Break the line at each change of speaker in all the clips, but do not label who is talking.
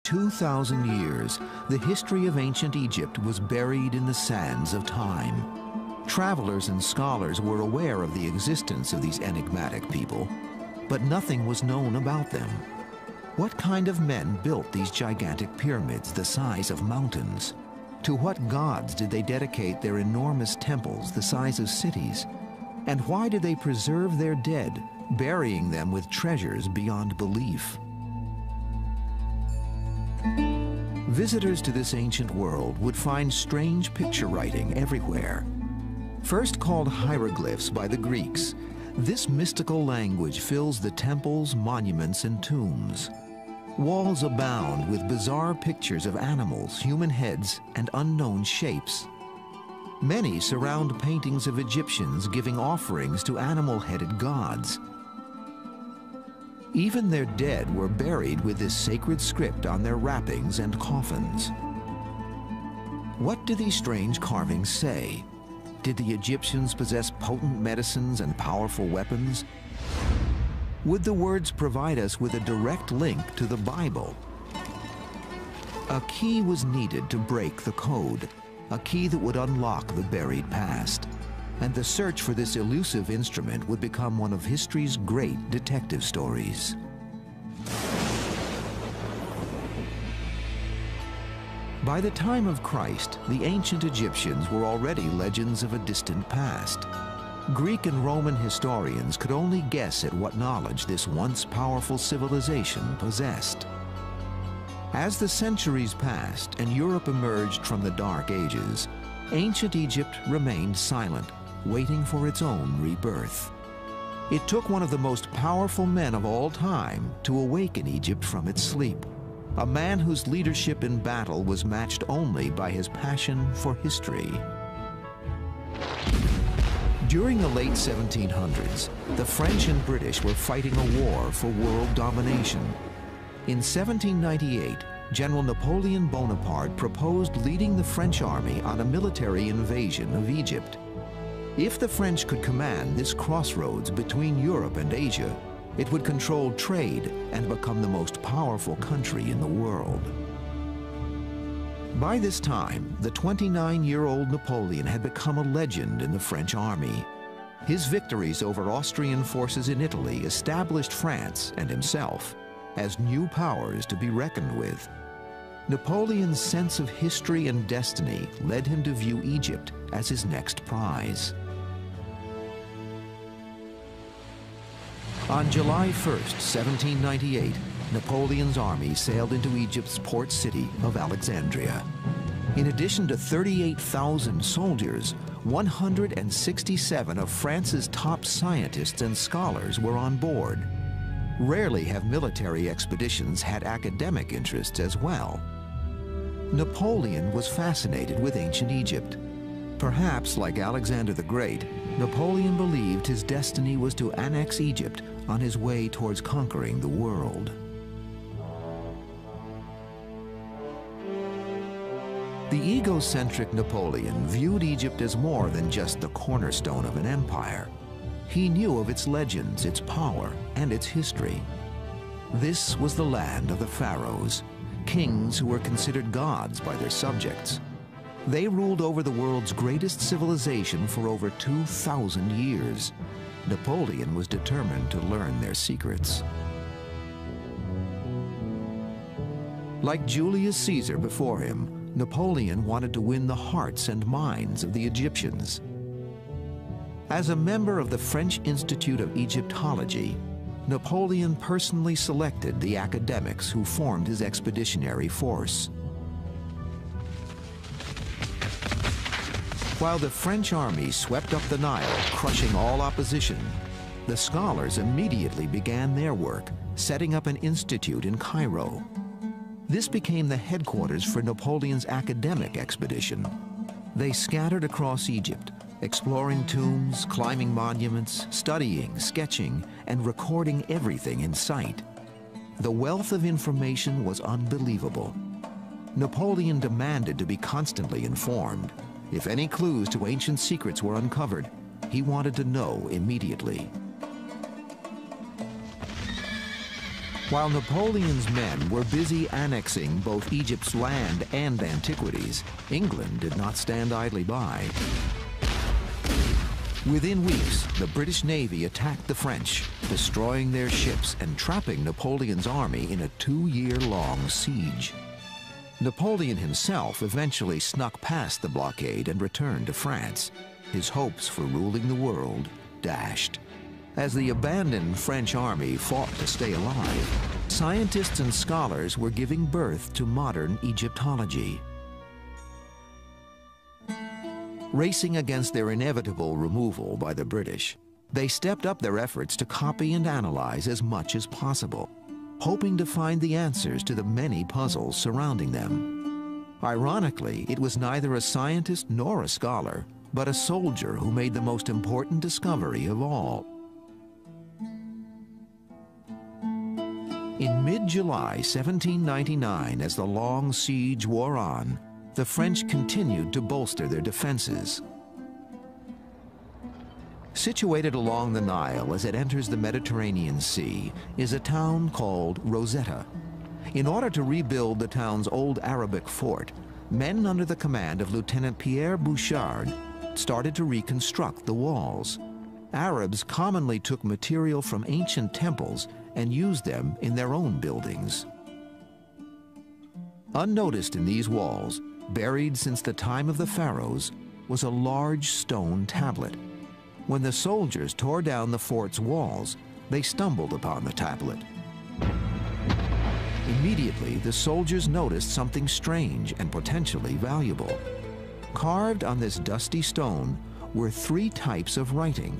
2,000 years, the history of ancient Egypt was buried in the sands of time. Travelers and scholars were aware of the existence of these enigmatic people, but nothing was known about them. What kind of men built these gigantic pyramids the size of mountains? To what gods did they dedicate their enormous temples the size of cities? And why did they preserve their dead, burying them with treasures beyond belief? Visitors to this ancient world would find strange picture writing everywhere. First called hieroglyphs by the Greeks, this mystical language fills the temples, monuments, and tombs. Walls abound with bizarre pictures of animals, human heads, and unknown shapes. Many surround paintings of Egyptians giving offerings to animal-headed gods. Even their dead were buried with this sacred script on their wrappings and coffins. What do these strange carvings say? Did the Egyptians possess potent medicines and powerful weapons? Would the words provide us with a direct link to the Bible? A key was needed to break the code, a key that would unlock the buried past. And the search for this elusive instrument would become one of history's great detective stories. By the time of Christ, the ancient Egyptians were already legends of a distant past. Greek and Roman historians could only guess at what knowledge this once powerful civilization possessed. As the centuries passed and Europe emerged from the Dark Ages, ancient Egypt remained silent, waiting for its own rebirth. It took one of the most powerful men of all time to awaken Egypt from its sleep, a man whose leadership in battle was matched only by his passion for history. During the late 1700s, the French and British were fighting a war for world domination. In 1798, General Napoleon Bonaparte proposed leading the French army on a military invasion of Egypt. If the French could command this crossroads between Europe and Asia, it would control trade and become the most powerful country in the world. By this time, the 29-year-old Napoleon had become a legend in the French army. His victories over Austrian forces in Italy established France and himself as new powers to be reckoned with. Napoleon's sense of history and destiny led him to view Egypt as his next prize. On July 1st, 1798, Napoleon's army sailed into Egypt's port city of Alexandria. In addition to 38,000 soldiers, 167 of France's top scientists and scholars were on board. Rarely have military expeditions had academic interests as well. Napoleon was fascinated with ancient Egypt. Perhaps, like Alexander the Great, Napoleon believed his destiny was to annex Egypt on his way towards conquering the world. The egocentric Napoleon viewed Egypt as more than just the cornerstone of an empire. He knew of its legends, its power, and its history. This was the land of the pharaohs, kings who were considered gods by their subjects. They ruled over the world's greatest civilization for over 2,000 years. Napoleon was determined to learn their secrets. Like Julius Caesar before him, Napoleon wanted to win the hearts and minds of the Egyptians. As a member of the French Institute of Egyptology, Napoleon personally selected the academics who formed his expeditionary force. While the French army swept up the Nile, crushing all opposition, the scholars immediately began their work, setting up an institute in Cairo. This became the headquarters for Napoleon's academic expedition. They scattered across Egypt, exploring tombs, climbing monuments, studying, sketching, and recording everything in sight. The wealth of information was unbelievable. Napoleon demanded to be constantly informed. If any clues to ancient secrets were uncovered, he wanted to know immediately. While Napoleon's men were busy annexing both Egypt's land and antiquities, England did not stand idly by. Within weeks, the British Navy attacked the French, destroying their ships and trapping Napoleon's army in a 2-year-long siege. Napoleon himself eventually snuck past the blockade and returned to France, his hopes for ruling the world dashed. As the abandoned French army fought to stay alive, scientists and scholars were giving birth to modern Egyptology. Racing against their inevitable removal by the British, they stepped up their efforts to copy and analyze as much as possible, hoping to find the answers to the many puzzles surrounding them. Ironically, it was neither a scientist nor a scholar, but a soldier who made the most important discovery of all. In mid-July 1799, as the long siege wore on, the French continued to bolster their defenses. Situated along the Nile as it enters the Mediterranean Sea is a town called Rosetta. In order to rebuild the town's old Arabic fort, men under the command of Lieutenant Pierre Bouchard started to reconstruct the walls. Arabs commonly took material from ancient temples and used them in their own buildings. Unnoticed in these walls, buried since the time of the pharaohs, was a large stone tablet. When the soldiers tore down the fort's walls, they stumbled upon the tablet. Immediately, the soldiers noticed something strange and potentially valuable. Carved on this dusty stone were 3 types of writing: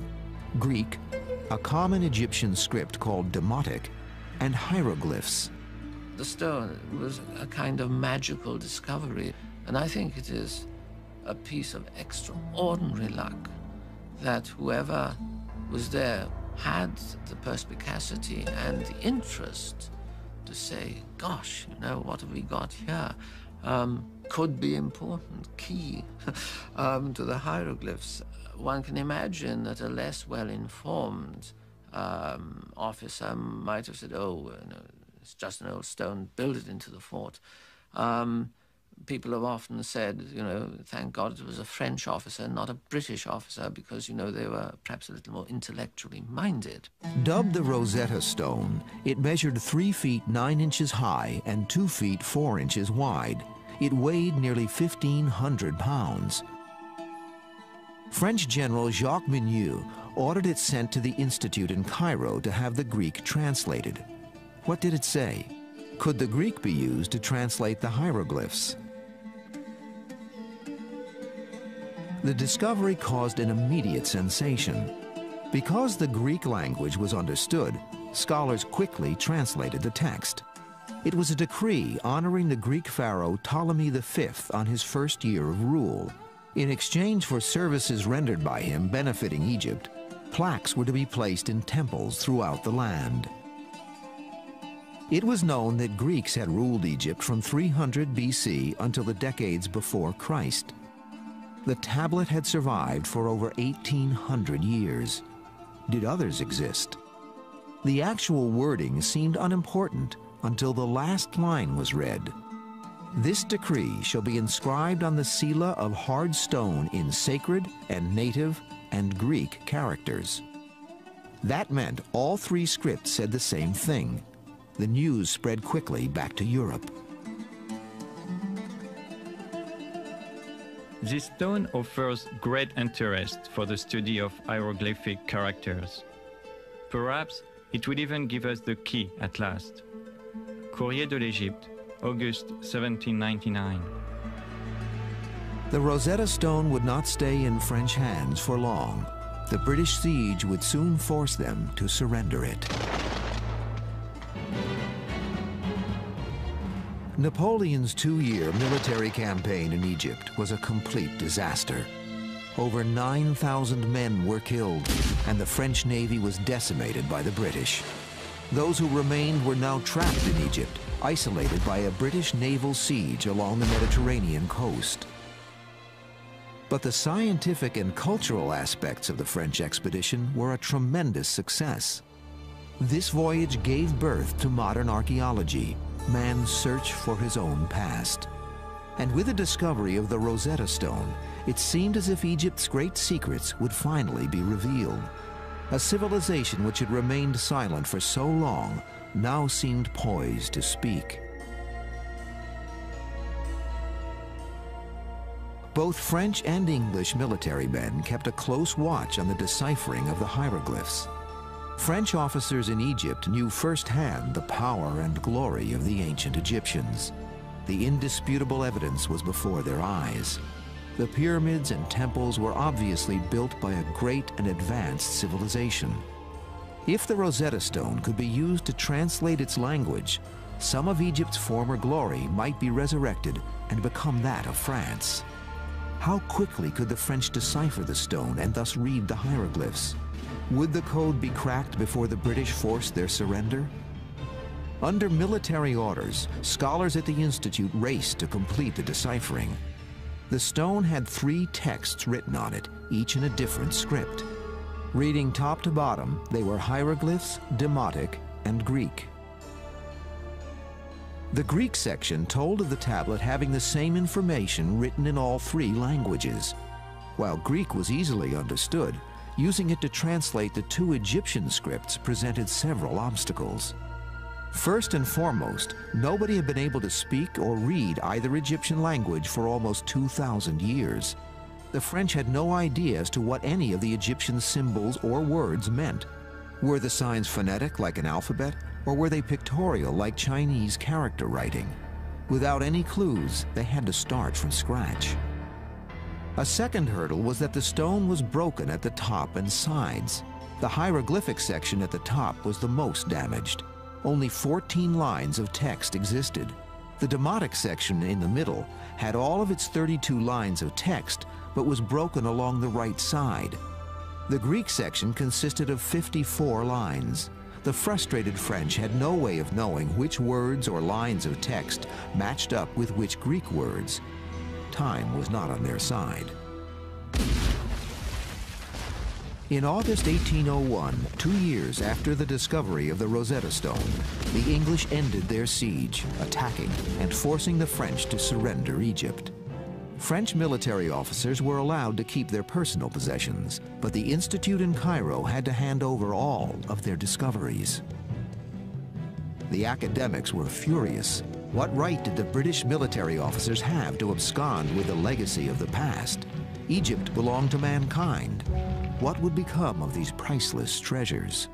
Greek, a common Egyptian script called Demotic, and hieroglyphs.
The stone was a kind of magical discovery, and I think it is a piece of extraordinary luck that whoever was there had the perspicacity and the interest to say, gosh, you know, what have we got here? Could be important, key to the hieroglyphs. One can imagine that a less well-informed officer might have said, oh, no, it's just an old stone, build it into the fort. People have often said, you know, thank God it was a French officer, not a British officer, because, you know, they were perhaps a little more intellectually minded.
Dubbed the Rosetta Stone, it measured 3 feet 9 inches high and 2 feet 4 inches wide. It weighed nearly 1,500 pounds. French General Jacques Mignoux ordered it sent to the Institute in Cairo to have the Greek translated. What did it say? Could the Greek be used to translate the hieroglyphs? The discovery caused an immediate sensation. Because the Greek language was understood, scholars quickly translated the text. It was a decree honoring the Greek pharaoh Ptolemy V on his first year of rule. In exchange for services rendered by him benefiting Egypt, plaques were to be placed in temples throughout the land. It was known that Greeks had ruled Egypt from 300 BC until the decades before Christ. The tablet had survived for over 1,800 years. Did others exist? The actual wording seemed unimportant until the last line was read. This decree shall be inscribed on the stele of hard stone in sacred and native and Greek characters. That meant all 3 scripts said the same thing. The news spread quickly back to Europe.
This stone offers great interest for the study of hieroglyphic characters. Perhaps it will even give us the key at last. Courrier de l'Égypte, August 1799.
The Rosetta Stone would not stay in French hands for long. The British siege would soon force them to surrender it. Napoleon's 2-year military campaign in Egypt was a complete disaster. Over 9,000 men were killed, and the French Navy was decimated by the British. Those who remained were now trapped in Egypt, isolated by a British naval siege along the Mediterranean coast. But the scientific and cultural aspects of the French expedition were a tremendous success. This voyage gave birth to modern archaeology, man's search for his own past. And with the discovery of the Rosetta Stone, it seemed as if Egypt's great secrets would finally be revealed. A civilization which had remained silent for so long now seemed poised to speak. Both French and English military men kept a close watch on the deciphering of the hieroglyphs. French officers in Egypt knew firsthand the power and glory of the ancient Egyptians. The indisputable evidence was before their eyes. The pyramids and temples were obviously built by a great and advanced civilization. If the Rosetta Stone could be used to translate its language, some of Egypt's former glory might be resurrected and become that of France. How quickly could the French decipher the stone and thus read the hieroglyphs? Would the code be cracked before the British forced their surrender? Under military orders, scholars at the Institute raced to complete the deciphering. The stone had 3 texts written on it, each in a different script. Reading top to bottom, they were hieroglyphs, Demotic, and Greek. The Greek section told of the tablet having the same information written in all 3 languages. While Greek was easily understood, using it to translate the 2 Egyptian scripts presented several obstacles. First and foremost, nobody had been able to speak or read either Egyptian language for almost 2,000 years. The French had no idea as to what any of the Egyptian symbols or words meant. Were the signs phonetic like an alphabet, or were they pictorial like Chinese character writing? Without any clues, they had to start from scratch. A second hurdle was that the stone was broken at the top and sides. The hieroglyphic section at the top was the most damaged. Only 14 lines of text existed. The Demotic section in the middle had all of its 32 lines of text, but was broken along the right side. The Greek section consisted of 54 lines. The frustrated French had no way of knowing which words or lines of text matched up with which Greek words. Time was not on their side. In August 1801, 2 years after the discovery of the Rosetta Stone, the English ended their siege, attacking and forcing the French to surrender Egypt. French military officers were allowed to keep their personal possessions, but the Institute in Cairo had to hand over all of their discoveries. The academics were furious. What right did the British military officers have to abscond with the legacy of the past? Egypt belonged to mankind. What would become of these priceless treasures?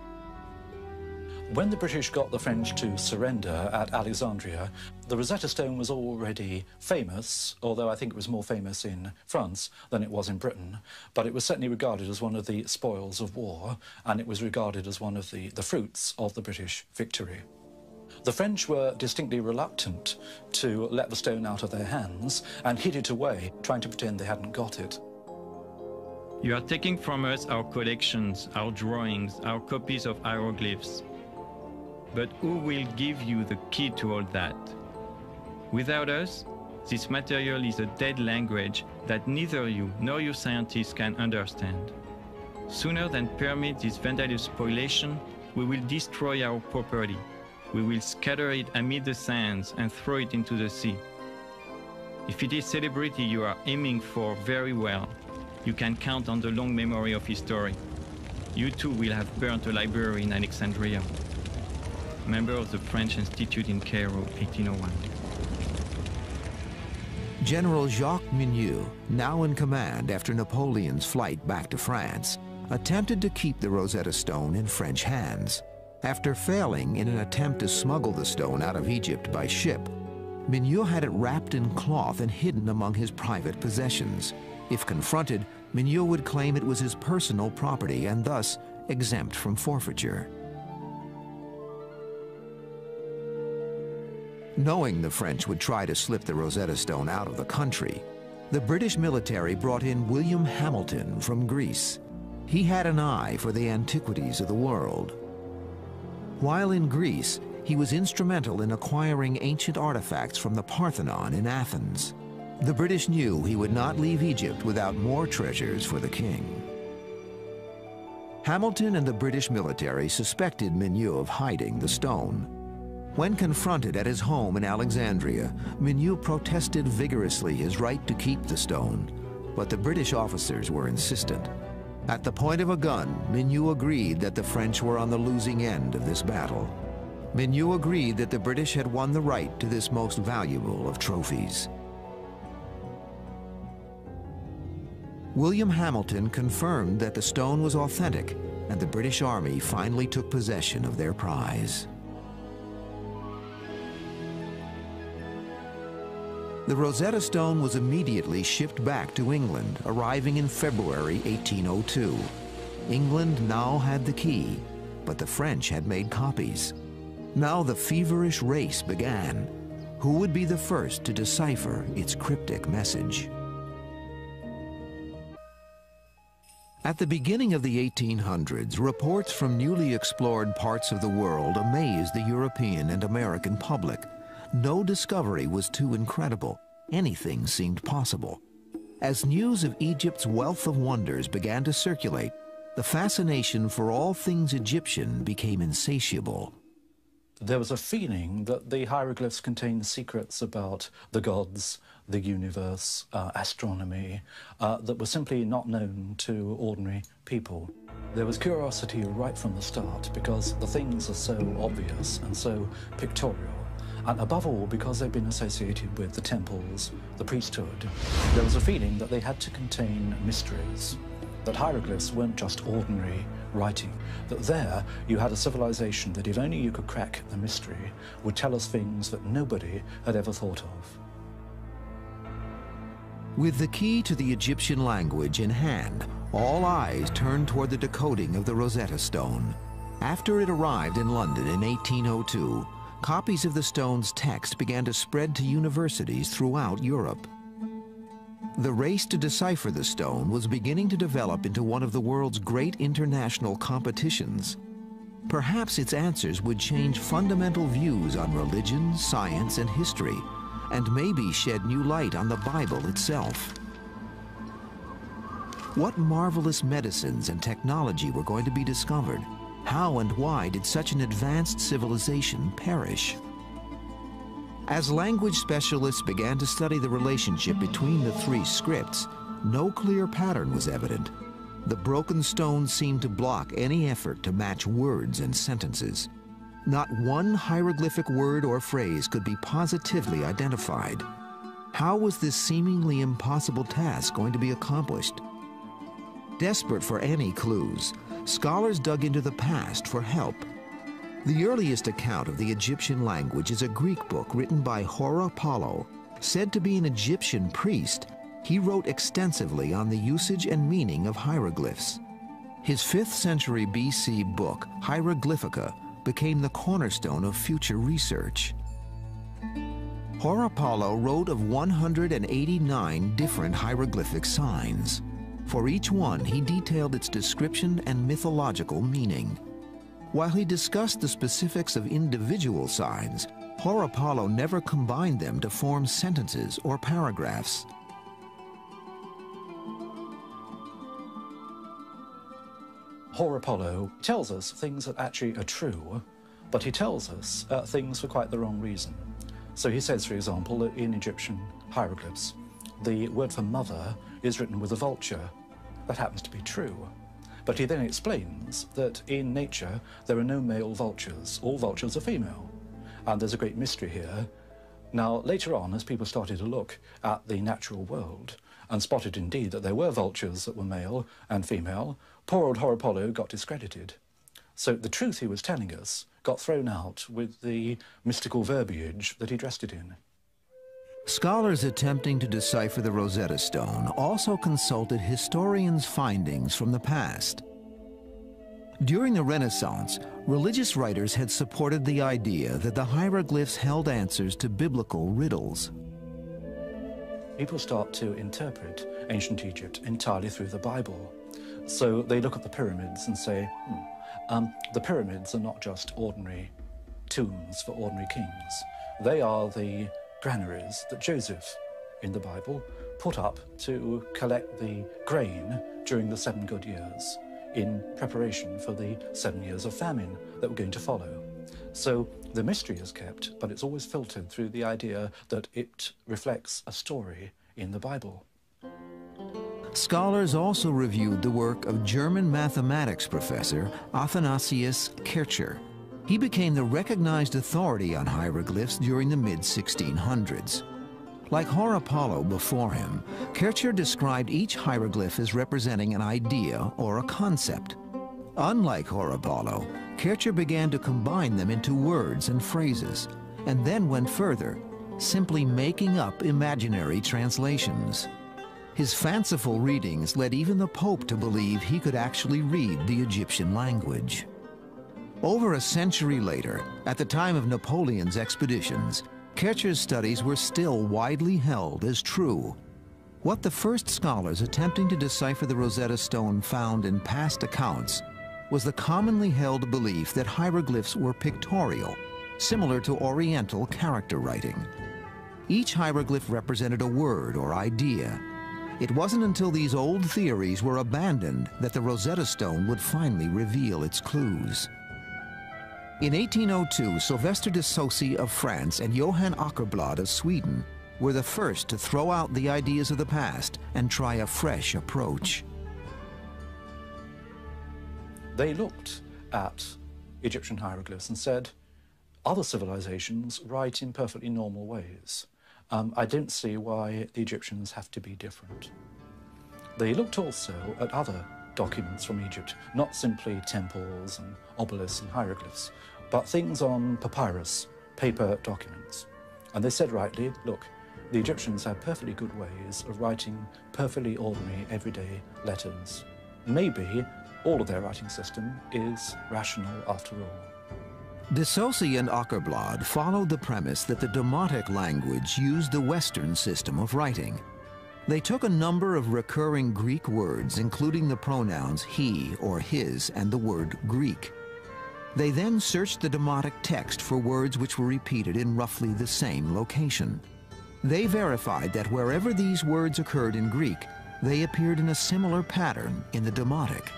When the British got the French to surrender at Alexandria, the Rosetta Stone was already famous, although I think it was more famous in France than it was in Britain. But it was certainly regarded as one of the spoils of war, and it was regarded as one of the fruits of the British victory. The French were distinctly reluctant to let the stone out of their hands and hid it away, trying to pretend they hadn't got it.
You are taking from us our collections, our drawings, our copies of hieroglyphs. But who will give you the key to all that? Without us, this material is a dead language that neither you nor your scientists can understand. Sooner than permit this vandalous spoliation, we will destroy our property. We will scatter it amid the sands and throw it into the sea. If it is celebrity you are aiming for, very well. You can count on the long memory of history. You too will have burnt a library in Alexandria. Member of the French Institute in Cairo, 1801.
General Jacques Mignot, now in command after Napoleon's flight back to France, attempted to keep the Rosetta Stone in French hands. After failing in an attempt to smuggle the stone out of Egypt by ship, Mignot had it wrapped in cloth and hidden among his private possessions. If confronted, Mignot would claim it was his personal property and thus exempt from forfeiture. Knowing the French would try to slip the Rosetta Stone out of the country, the British military brought in William Hamilton from Greece. He had an eye for the antiquities of the world. While in Greece, he was instrumental in acquiring ancient artifacts from the Parthenon in Athens. The British knew he would not leave Egypt without more treasures for the king. Hamilton and the British military suspected Mignew of hiding the stone. When confronted at his home in Alexandria, Mignew protested vigorously his right to keep the stone, but the British officers were insistent. At the point of a gun, Mignew agreed that the French were on the losing end of this battle. Mignew agreed that the British had won the right to this most valuable of trophies. William Hamilton confirmed that the stone was authentic, and the British Army finally took possession of their prize. The Rosetta Stone was immediately shipped back to England, arriving in February 1802. England now had the key, but the French had made copies. Now the feverish race began. Who would be the first to decipher its cryptic message? At the beginning of the 1800s, reports from newly explored parts of the world amazed the European and American public. No discovery was too incredible. Anything seemed possible. As news of Egypt's wealth of wonders began to circulate, the fascination for all things Egyptian became insatiable.
There was a feeling that the hieroglyphs contained secrets about the gods, the universe, astronomy, that were simply not known to ordinary people. There was curiosity right from the start because the things are so obvious and so pictorial, and above all because they've been associated with the temples, the priesthood. There was a feeling that they had to contain mysteries, that hieroglyphs weren't just ordinary writing, that there you had a civilization that if only you could crack the mystery would tell us things that nobody had ever thought of.
With the key to the Egyptian language in hand, all eyes turned toward the decoding of the Rosetta Stone. After it arrived in London in 1802, copies of the stone's text began to spread to universities throughout Europe. The race to decipher the stone was beginning to develop into one of the world's great international competitions. Perhaps its answers would change fundamental views on religion, science, and history, and maybe shed new light on the Bible itself. What marvelous medicines and technology were going to be discovered? How and why did such an advanced civilization perish? As language specialists began to study the relationship between the three scripts, no clear pattern was evident. The broken stone seemed to block any effort to match words and sentences. Not one hieroglyphic word or phrase could be positively identified. How was this seemingly impossible task going to be accomplished? Desperate for any clues, scholars dug into the past for help. The earliest account of the Egyptian language is a Greek book written by Apollo. Said to be an Egyptian priest, he wrote extensively on the usage and meaning of hieroglyphs. His 5th century BC book, Hieroglyphica, became the cornerstone of future research. Apollo wrote of 189 different hieroglyphic signs. For each one, he detailed its description and mythological meaning. While he discussed the specifics of individual signs, Apollo never combined them to form sentences or paragraphs.
Apollo tells us things that actually are true, but he tells us things for quite the wrong reason. So he says, for example, that in Egyptian hieroglyphs, the word for mother is written with a vulture. That happens to be true. But he then explains that in nature, there are no male vultures. All vultures are female. And there's a great mystery here. Now, later on, as people started to look at the natural world and spotted indeed that there were vultures that were male and female, poor old Apollo got discredited. So the truth he was telling us got thrown out with the mystical verbiage that he dressed it in.
Scholars attempting to decipher the Rosetta Stone also consulted historians' findings from the past. During the Renaissance, religious writers had supported the idea that the hieroglyphs held answers to biblical riddles.
People start to interpret ancient Egypt entirely through the Bible. So they look at the pyramids and say, the pyramids are not just ordinary tombs for ordinary kings. They are the granaries that Joseph, in the Bible, put up to collect the grain during the 7 good years. in preparation for the 7 years of famine that were going to follow. So the mystery is kept, but it's always filtered through the idea that it reflects a story in the Bible.
Scholars also reviewed the work of German mathematics professor Athanasius Kircher. He became the recognized authority on hieroglyphs during the mid-1600s. Like Horapollo before him, Kircher described each hieroglyph as representing an idea or a concept. Unlike Horapollo, Kircher began to combine them into words and phrases, and then went further, simply making up imaginary translations. His fanciful readings led even the Pope to believe he could actually read the Egyptian language. Over a century later, at the time of Napoleon's expeditions, Kircher's studies were still widely held as true. What the first scholars attempting to decipher the Rosetta Stone found in past accounts was the commonly held belief that hieroglyphs were pictorial, similar to Oriental character writing. Each hieroglyph represented a word or idea. It wasn't until these old theories were abandoned that the Rosetta Stone would finally reveal its clues. In 1802, Sylvester de Saussy of France and Johann Åkerblad of Sweden were the first to throw out the ideas of the past and try a fresh approach.
They looked at Egyptian hieroglyphs and said, other civilizations write in perfectly normal ways. I don't see why the Egyptians have to be different. They looked also at other documents from Egypt, not simply temples and obelisks and hieroglyphs, but things on papyrus, paper documents. And they said rightly, look, the Egyptians had perfectly good ways of writing perfectly ordinary, everyday letters. Maybe all of their writing system is rational after all.
De Saussy and Åkerblad followed the premise that the Demotic language used the Western system of writing. They took a number of recurring Greek words, including the pronouns he or his and the word Greek. They then searched the Demotic text for words which were repeated in roughly the same location. They verified that wherever these words occurred in Greek, they appeared in a similar pattern in the Demotic.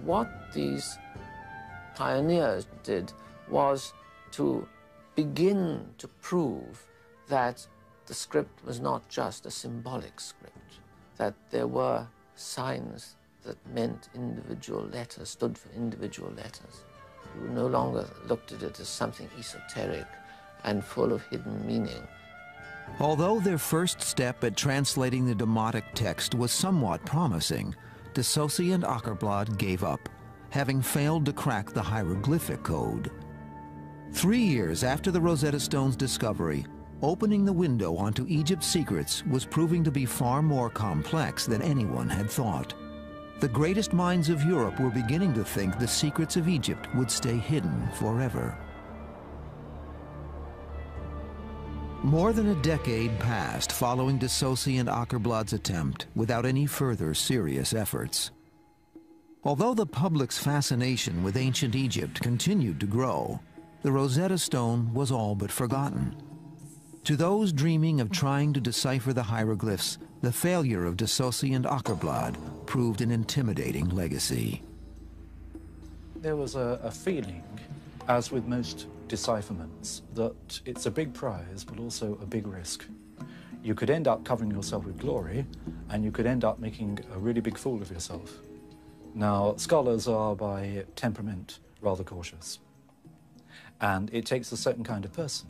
What these pioneers did was to begin to prove that the script was not just a symbolic script, that there were signs that meant individual letters, stood for individual letters. You no longer looked at it as something esoteric and full of hidden meaning.
Although their first step at translating the Demotic text was somewhat promising, de Saussy and Åkerblad gave up, having failed to crack the hieroglyphic code. 3 years after the Rosetta Stone's discovery, opening the window onto Egypt's secrets was proving to be far more complex than anyone had thought. The greatest minds of Europe were beginning to think the secrets of Egypt would stay hidden forever. More than a decade passed following de Saussy and Åkerblad's attempt without any further serious efforts. Although the public's fascination with ancient Egypt continued to grow, the Rosetta Stone was all but forgotten. To those dreaming of trying to decipher the hieroglyphs, the failure of de Saussy and Åkerblad proved an intimidating legacy.
There was a feeling, as with most decipherments, that it's a big prize but also a big risk. You could end up covering yourself with glory, and you could end up making a really big fool of yourself. Now, scholars are by temperament rather cautious, and it takes a certain kind of person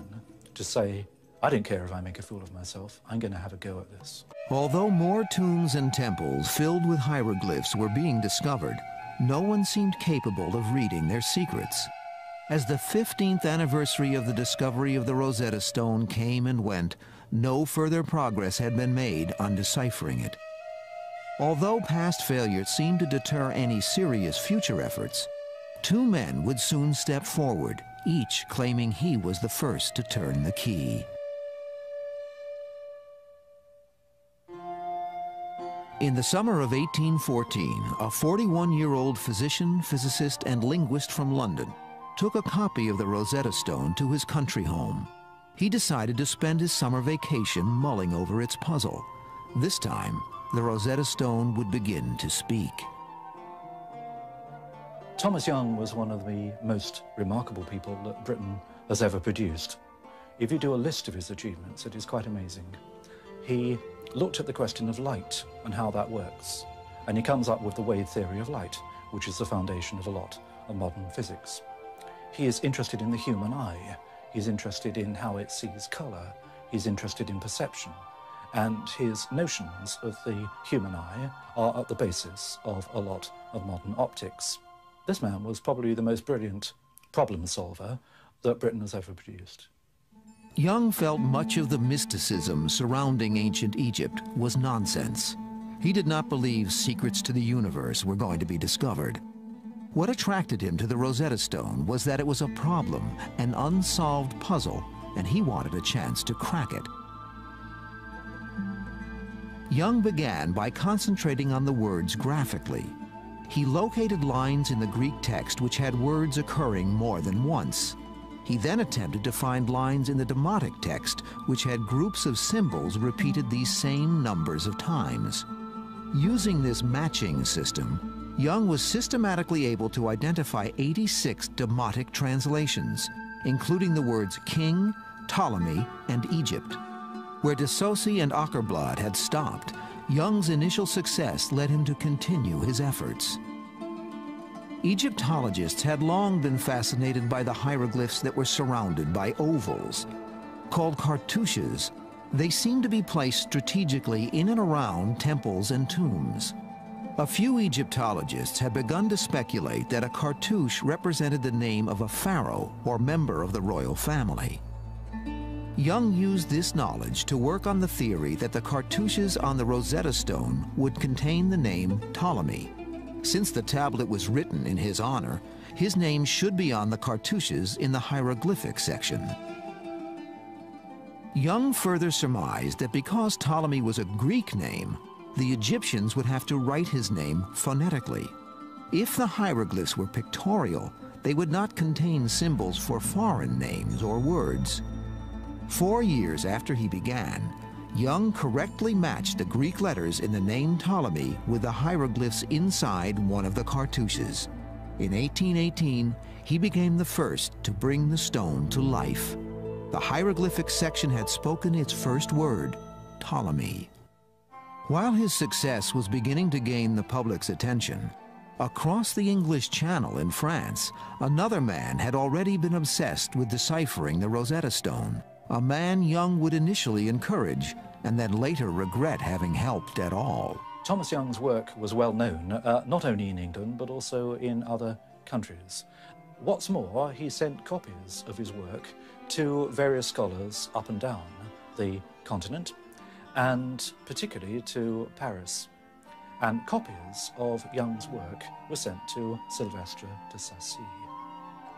to say, I don't care if I make a fool of myself, I'm going to have a go at this.
Although more tombs and temples filled with hieroglyphs were being discovered, no one seemed capable of reading their secrets. As the 15th anniversary of the discovery of the Rosetta Stone came and went, no further progress had been made on deciphering it. Although past failures seemed to deter any serious future efforts, 2 men would soon step forward, each claiming he was the first to turn the key. In the summer of 1814, a 41-year-old physician, physicist, and linguist from London took a copy of the Rosetta Stone to his country home. He decided to spend his summer vacation mulling over its puzzle. This time, the Rosetta Stone would begin to speak.
Thomas Young was one of the most remarkable people that Britain has ever produced. If you do a list of his achievements, it is quite amazing. He looked at the question of light and how that works, and he comes up with the wave theory of light, which is the foundation of a lot of modern physics. He is interested in the human eye. He's interested in how it sees colour. He's interested in perception. And his notions of the human eye are at the basis of a lot of modern optics. This man was probably the most brilliant problem solver that Britain has ever produced.
Young felt much of the mysticism surrounding ancient Egypt was nonsense. He did not believe secrets to the universe were going to be discovered. What attracted him to the Rosetta Stone was that it was a problem, an unsolved puzzle, and he wanted a chance to crack it. Young began by concentrating on the words graphically. He located lines in the Greek text which had words occurring more than once. He then attempted to find lines in the Demotic text which had groups of symbols repeated these same numbers of times. Using this matching system, Young was systematically able to identify 86 Demotic translations, including the words King, Ptolemy, and Egypt. Where De Saussure and Åkerblad had stopped, Young's initial success led him to continue his efforts. Egyptologists had long been fascinated by the hieroglyphs that were surrounded by ovals. Called cartouches, they seemed to be placed strategically in and around temples and tombs. A few Egyptologists had begun to speculate that a cartouche represented the name of a pharaoh or member of the royal family. Young used this knowledge to work on the theory that the cartouches on the Rosetta Stone would contain the name Ptolemy. Since the tablet was written in his honor, his name should be on the cartouches in the hieroglyphic section. Young further surmised that because Ptolemy was a Greek name, the Egyptians would have to write his name phonetically. If the hieroglyphs were pictorial, they would not contain symbols for foreign names or words. 4 years after he began, Young correctly matched the Greek letters in the name Ptolemy with the hieroglyphs inside one of the cartouches. In 1818, he became the first to bring the stone to life. The hieroglyphic section had spoken its first word, Ptolemy. While his success was beginning to gain the public's attention, across the English Channel in France, another man had already been obsessed with deciphering the Rosetta Stone, a man Young would initially encourage and then later regret having helped at all.
Thomas Young's work was well known, not only in England, but also in other countries. What's more, he sent copies of his work to various scholars up and down the continent, and particularly to Paris. And copies of Young's work were sent to Sylvestre de Sacy.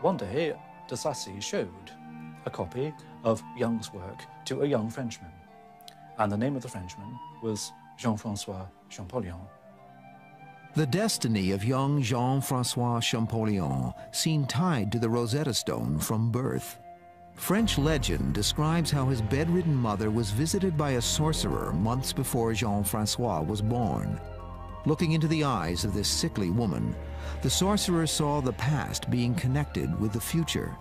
One day, de Sacy showed a copy of Young's work to a young Frenchman, and the name of the Frenchman was Jean-François Champollion.
The destiny of young Jean-François Champollion seemed tied to the Rosetta Stone from birth. French legend describes how his bedridden mother was visited by a sorcerer months before Jean-François was born. Looking into the eyes of this sickly woman, the sorcerer saw the past being connected with the future.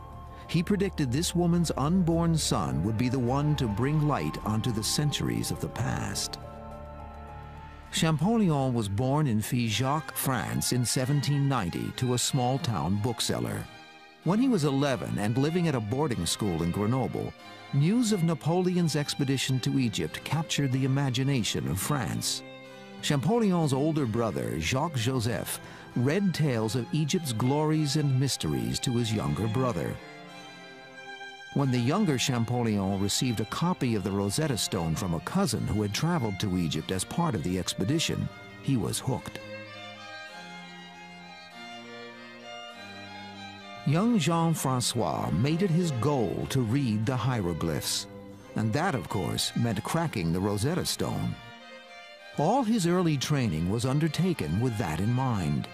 He predicted this woman's unborn son would be the one to bring light onto the centuries of the past. Champollion was born in Figeac, France in 1790 to a small-town bookseller. When he was 11 and living at a boarding school in Grenoble, news of Napoleon's expedition to Egypt captured the imagination of France. Champollion's older brother, Jacques-Joseph, read tales of Egypt's glories and mysteries to his younger brother. When the younger Champollion received a copy of the Rosetta Stone from a cousin who had traveled to Egypt as part of the expedition, he was hooked. Young Jean-François made it his goal to read the hieroglyphs, and that, of course, meant cracking the Rosetta Stone. All his early training was undertaken with that in mind.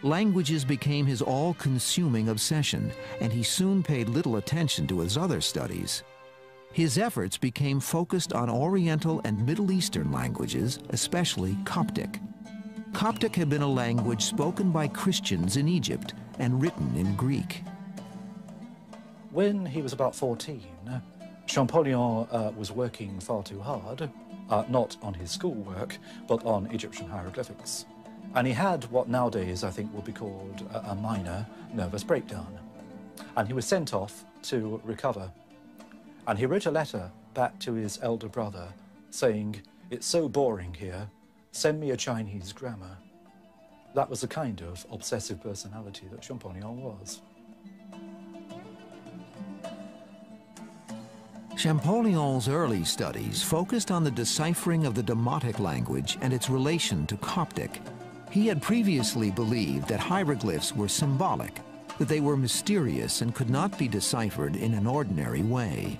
Languages became his all-consuming obsession, and he soon paid little attention to his other studies. His efforts became focused on Oriental and Middle Eastern languages, especially Coptic. Coptic had been a language spoken by Christians in Egypt and written in Greek.
When he was about 14, Champollion was working far too hard, not on his schoolwork, but on Egyptian hieroglyphics. And he had what nowadays I think would be called a minor nervous breakdown. And he was sent off to recover. And he wrote a letter back to his elder brother saying, "It's so boring here, send me a Chinese grammar." That was the kind of obsessive personality that Champollion was.
Champollion's early studies focused on the deciphering of the Demotic language and its relation to Coptic. He had previously believed that hieroglyphs were symbolic, that they were mysterious and could not be deciphered in an ordinary way.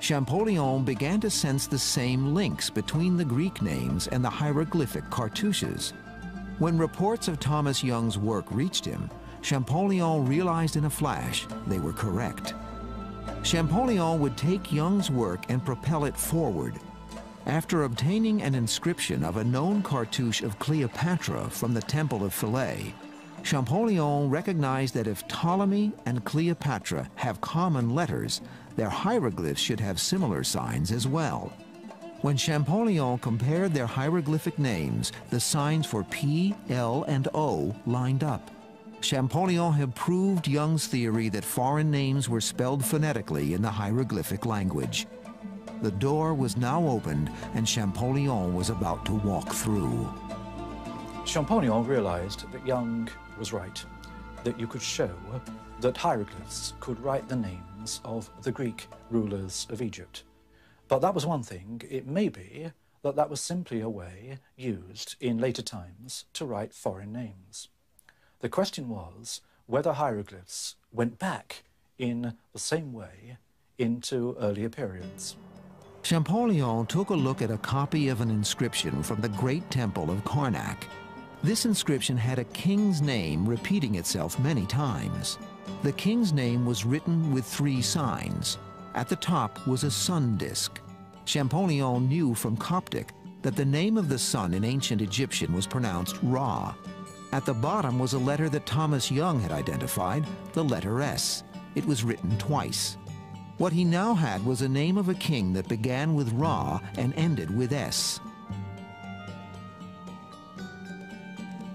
Champollion began to sense the same links between the Greek names and the hieroglyphic cartouches. When reports of Thomas Young's work reached him, Champollion realized in a flash they were correct. Champollion would take Young's work and propel it forward. After obtaining an inscription of a known cartouche of Cleopatra from the Temple of Philae, Champollion recognized that if Ptolemy and Cleopatra have common letters, their hieroglyphs should have similar signs as well. When Champollion compared their hieroglyphic names, the signs for P, L, and O lined up. Champollion had proved Young's theory that foreign names were spelled phonetically in the hieroglyphic language. The door was now opened, and Champollion was about to walk through.
Champollion realized that Young was right, that you could show that hieroglyphs could write the names of the Greek rulers of Egypt. But that was one thing. It may be that that was simply a way used in later times to write foreign names. The question was whether hieroglyphs went back in the same way into earlier periods.
Champollion took a look at a copy of an inscription from the Great Temple of Karnak. This inscription had a king's name repeating itself many times. The king's name was written with 3 signs. At the top was a sun disk. Champollion knew from Coptic that the name of the sun in ancient Egyptian was pronounced Ra. At the bottom was a letter that Thomas Young had identified, the letter S. It was written twice. What he now had was a name of a king that began with Ra and ended with S.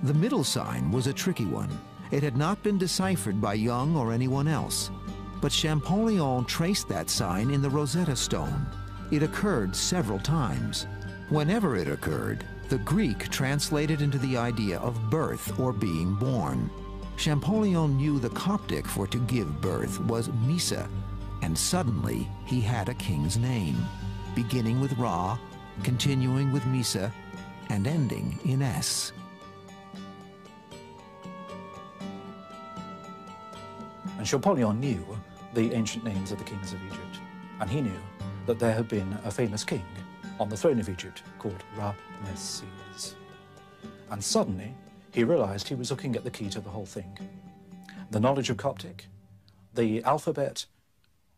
The middle sign was a tricky one. It had not been deciphered by Young or anyone else. But Champollion traced that sign in the Rosetta Stone. It occurred several times. Whenever it occurred, the Greek translated into the idea of birth or being born. Champollion knew the Coptic for to give birth was Misa, and suddenly he had a king's name, beginning with Ra, continuing with Misa, and ending in S.
And Champollion knew the ancient names of the kings of Egypt, and he knew that there had been a famous king on the throne of Egypt called Ramesses. And suddenly, he realized he was looking at the key to the whole thing. The knowledge of Coptic, the alphabet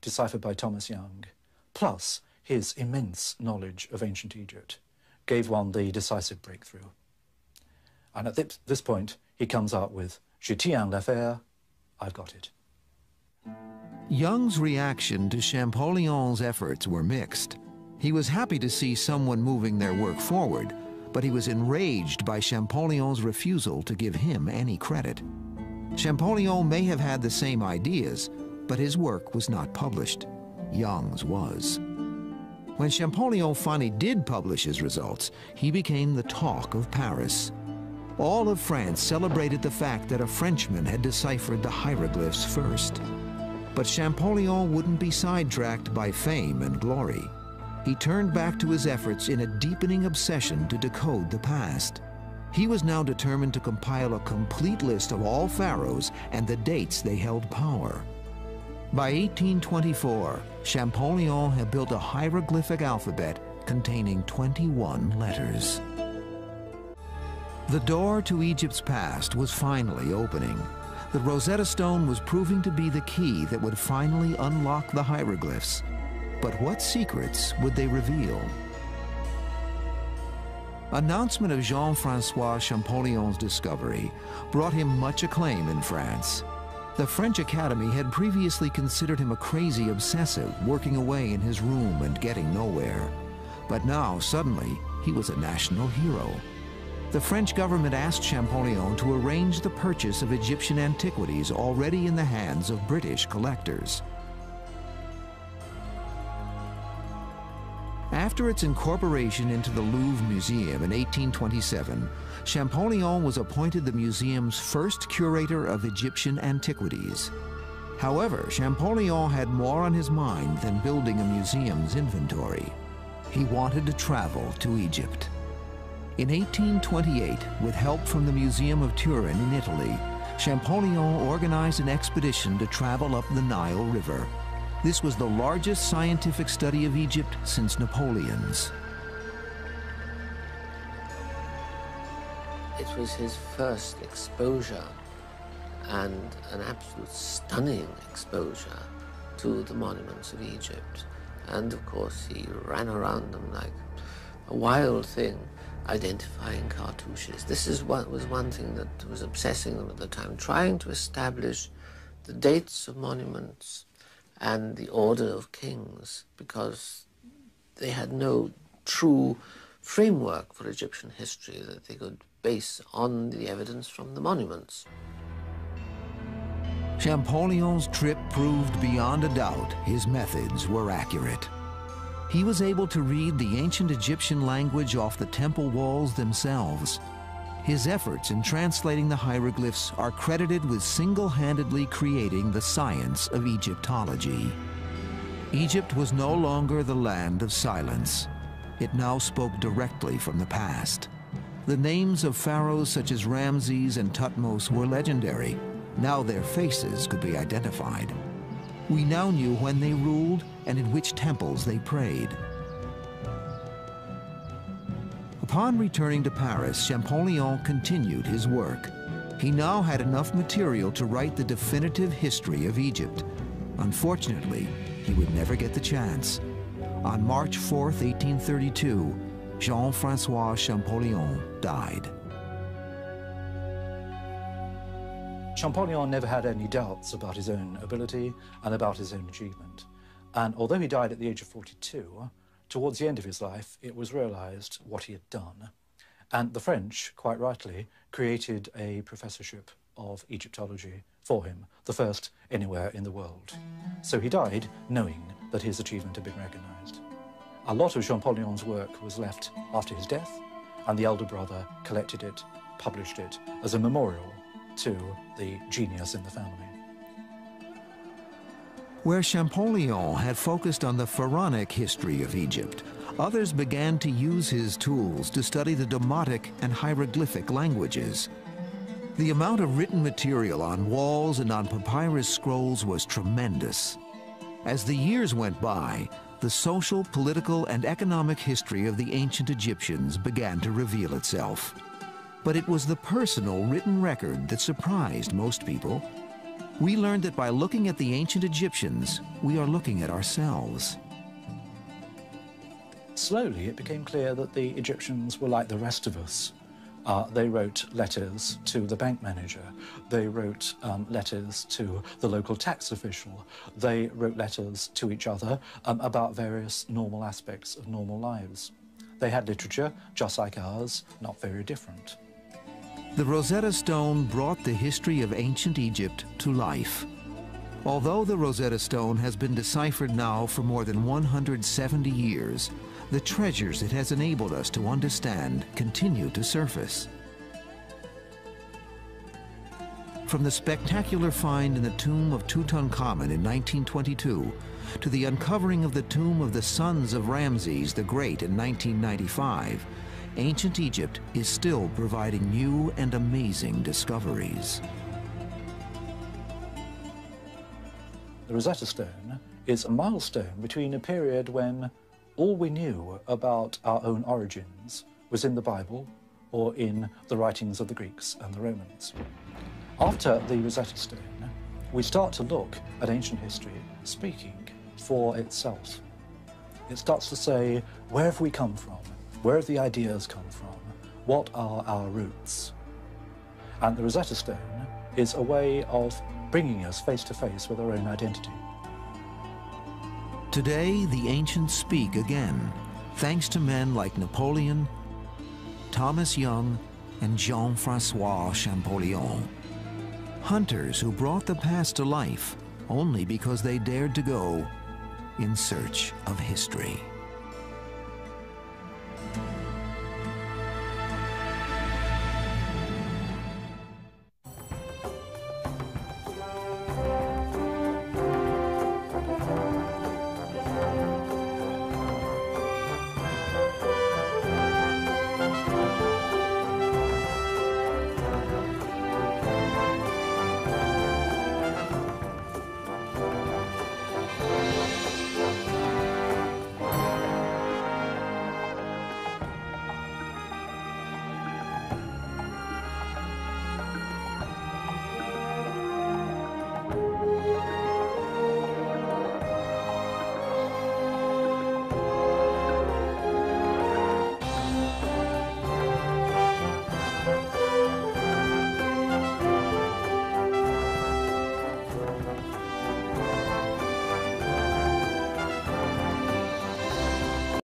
deciphered by Thomas Young, plus his immense knowledge of ancient Egypt, gave one the decisive breakthrough. And at this point, he comes out with, "Je tiens l'affaire, I've got it."
Young's reaction to Champollion's efforts were mixed. He was happy to see someone moving their work forward, but he was enraged by Champollion's refusal to give him any credit. Champollion may have had the same ideas, but his work was not published. Young's was. When Champollion finally did publish his results, he became the talk of Paris. All of France celebrated the fact that a Frenchman had deciphered the hieroglyphs first. But Champollion wouldn't be sidetracked by fame and glory. He turned back to his efforts in a deepening obsession to decode the past. He was now determined to compile a complete list of all pharaohs and the dates they held power. By 1824, Champollion had built a hieroglyphic alphabet containing 21 letters. The door to Egypt's past was finally opening. The Rosetta Stone was proving to be the key that would finally unlock the hieroglyphs. But what secrets would they reveal? Announcement of Jean-François Champollion's discovery brought him much acclaim in France. The French Academy had previously considered him a crazy obsessive, working away in his room and getting nowhere. But now, suddenly, he was a national hero. The French government asked Champollion to arrange the purchase of Egyptian antiquities already in the hands of British collectors. After its incorporation into the Louvre Museum in 1827, Champollion was appointed the museum's first curator of Egyptian antiquities. However, Champollion had more on his mind than building a museum's inventory. He wanted to travel to Egypt. In 1828, with help from the Museum of Turin in Italy, Champollion organized an expedition to travel up the Nile River. This was the largest scientific study of Egypt since Napoleon's.
It was his first exposure, and an absolute stunning exposure, to the monuments of Egypt. And of course, he ran around them like a wild thing, identifying cartouches. This was one thing that was obsessing them at the time, trying to establish the dates of monuments and the order of kings, because they had no true framework for Egyptian history that they could base on the evidence from the monuments.
Champollion's trip proved beyond a doubt his methods were accurate. He was able to read the ancient Egyptian language off the temple walls themselves. His efforts in translating the hieroglyphs are credited with single-handedly creating the science of Egyptology. Egypt was no longer the land of silence. It now spoke directly from the past. The names of pharaohs such as Ramses and Thutmose were legendary. Now their faces could be identified. We now knew when they ruled and in which temples they prayed. Upon returning to Paris, Champollion continued his work. He now had enough material to write the definitive history of Egypt. Unfortunately, he would never get the chance. On March 4, 1832, Jean-François Champollion died.
Champollion never had any doubts about his own ability and about his own achievement. And although he died at the age of 42, towards the end of his life, it was realized what he had done. And the French, quite rightly, created a professorship of Egyptology for him, the first anywhere in the world. So he died knowing that his achievement had been recognized. A lot of Champollion's work was left after his death, and the elder brother collected it, published it as a memorial to the genius in the family.
Where Champollion had focused on the pharaonic history of Egypt, others began to use his tools to study the Demotic and hieroglyphic languages. The amount of written material on walls and on papyrus scrolls was tremendous. As the years went by, the social, political, and economic history of the ancient Egyptians began to reveal itself. But it was the personal written record that surprised most people. We learned that by looking at the ancient Egyptians, we are looking at ourselves.
Slowly, it became clear that the Egyptians were like the rest of us. They wrote letters to the bank manager. They wrote letters to the local tax official. They wrote letters to each other about various normal aspects of normal lives. They had literature, just like ours, not very different.
The Rosetta Stone brought the history of ancient Egypt to life. Although the Rosetta Stone has been deciphered now for more than 170 years, the treasures it has enabled us to understand continue to surface. From the spectacular find in the tomb of Tutankhamun in 1922 to the uncovering of the tomb of the sons of Ramses the Great in 1995, ancient Egypt is still providing new and amazing discoveries.
The Rosetta Stone is a milestone between a period when all we knew about our own origins was in the Bible or in the writings of the Greeks and the Romans. After the Rosetta Stone, we start to look at ancient history speaking for itself. It starts to say, where have we come from? Where have the ideas come from? What are our roots? And the Rosetta Stone is a way of bringing us face to face with our own identity.
Today, the ancients speak again, thanks to men like Napoleon, Thomas Young, and Jean-Francois Champollion. Hunters who brought the past to life only because they dared to go in search of history.